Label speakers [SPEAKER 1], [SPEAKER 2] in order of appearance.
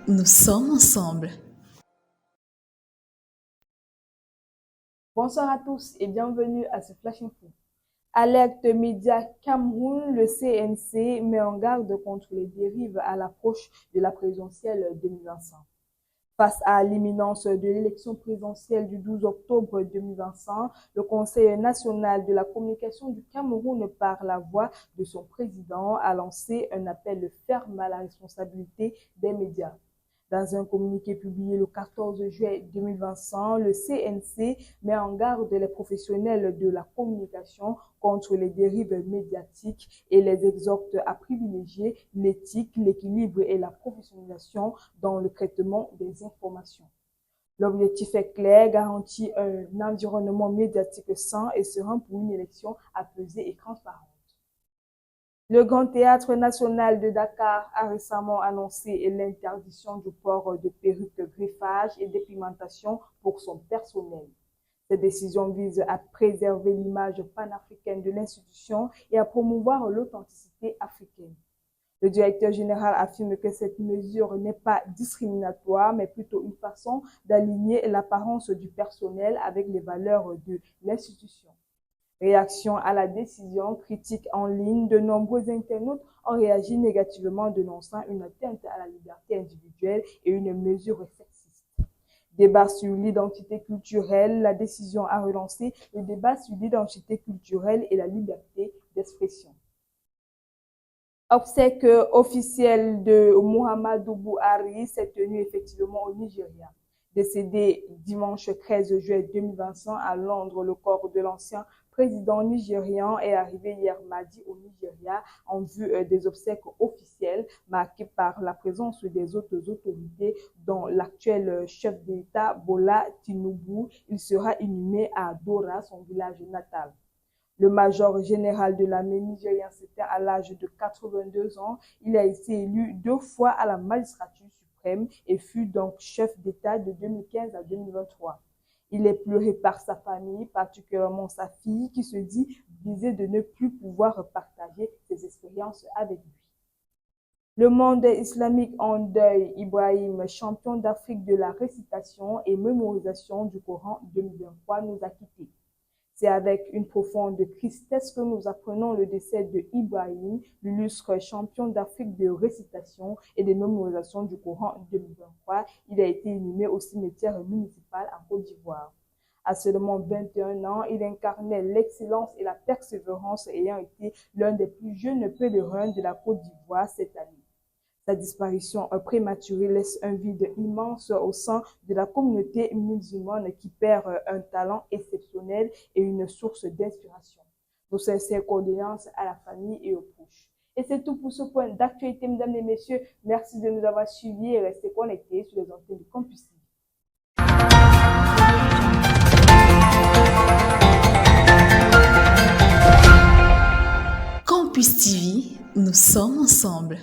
[SPEAKER 1] nous sommes ensemble.
[SPEAKER 2] Bonsoir à tous et bienvenue à ce Flash Info. Alerte Média Cameroun, le CNC met en garde contre les dérives à l'approche de la présidentielle 2025. Face à l'imminence de l'élection présidentielle du 12 octobre 2025, le Conseil national de la communication du Cameroun, par la voix de son président, a lancé un appel ferme à la responsabilité des médias. Dans un communiqué publié le 14 juillet 2025, le CNC met en garde les professionnels de la communication contre les dérives médiatiques et les exhorte à privilégier l'éthique, l'équilibre et la professionnalisation dans le traitement des informations. L'objectif est clair, garantir un environnement médiatique sain et serein pour une élection apaisée et transparente. Le Grand Théâtre national de Dakar a récemment annoncé l'interdiction du port de perruques, greffage et dépigmentation pour son personnel. Cette décision vise à préserver l'image panafricaine de l'institution et à promouvoir l'authenticité africaine. Le directeur général affirme que cette mesure n'est pas discriminatoire, mais plutôt une façon d'aligner l'apparence du personnel avec les valeurs de l'institution. Réaction à la décision, critique en ligne, de nombreux internautes ont réagi négativement, dénonçant une atteinte à la liberté individuelle et une mesure sexiste. Débat sur l'identité culturelle, la décision a relancé le débat sur l'identité culturelle et la liberté d'expression. Obsèque officielle de Muhammadu Buhari s'est tenue effectivement au Nigeria. Décédé dimanche 13 juillet 2025 à Londres, le corps de l'ancien président nigérian est arrivé hier mardi au Nigeria en vue des obsèques officielles marquées par la présence des autres autorités, dont l'actuel chef d'État Bola Tinubu. Il sera inhumé à Dora, son village natal. Le major général de l'armée nigérienne s'éteint à l'âge de 82 ans. Il a été élu 2 fois à la magistrature suprême et fut donc chef d'État de 2015 à 2023. Il est pleuré par sa famille, particulièrement sa fille, qui se dit brisée de ne plus pouvoir partager ses expériences avec lui. Le monde islamique en deuil. Ibrahim, champion d'Afrique de la récitation et mémorisation du Coran 2023, nous a quittés. C'est avec une profonde tristesse que nous apprenons le décès de Ibrahim, l'illustre champion d'Afrique de récitation et de mémorisation du Coran 2023. Il a été inhumé au cimetière municipal en Côte d'Ivoire. À seulement 21 ans, il incarnait l'excellence et la persévérance, ayant été l'un des plus jeunes pèlerins de la Côte d'Ivoire cette année. Sa disparition prématurée laisse un vide immense au sein de la communauté musulmane qui perd un talent exceptionnel et une source d'inspiration. Nos sincères condoléances à la famille et aux proches. Et c'est tout pour ce point d'actualité, mesdames et messieurs. Merci de nous avoir suivis et restez connectés sur les antennes de Campus TV.
[SPEAKER 1] Campus TV, nous sommes ensemble.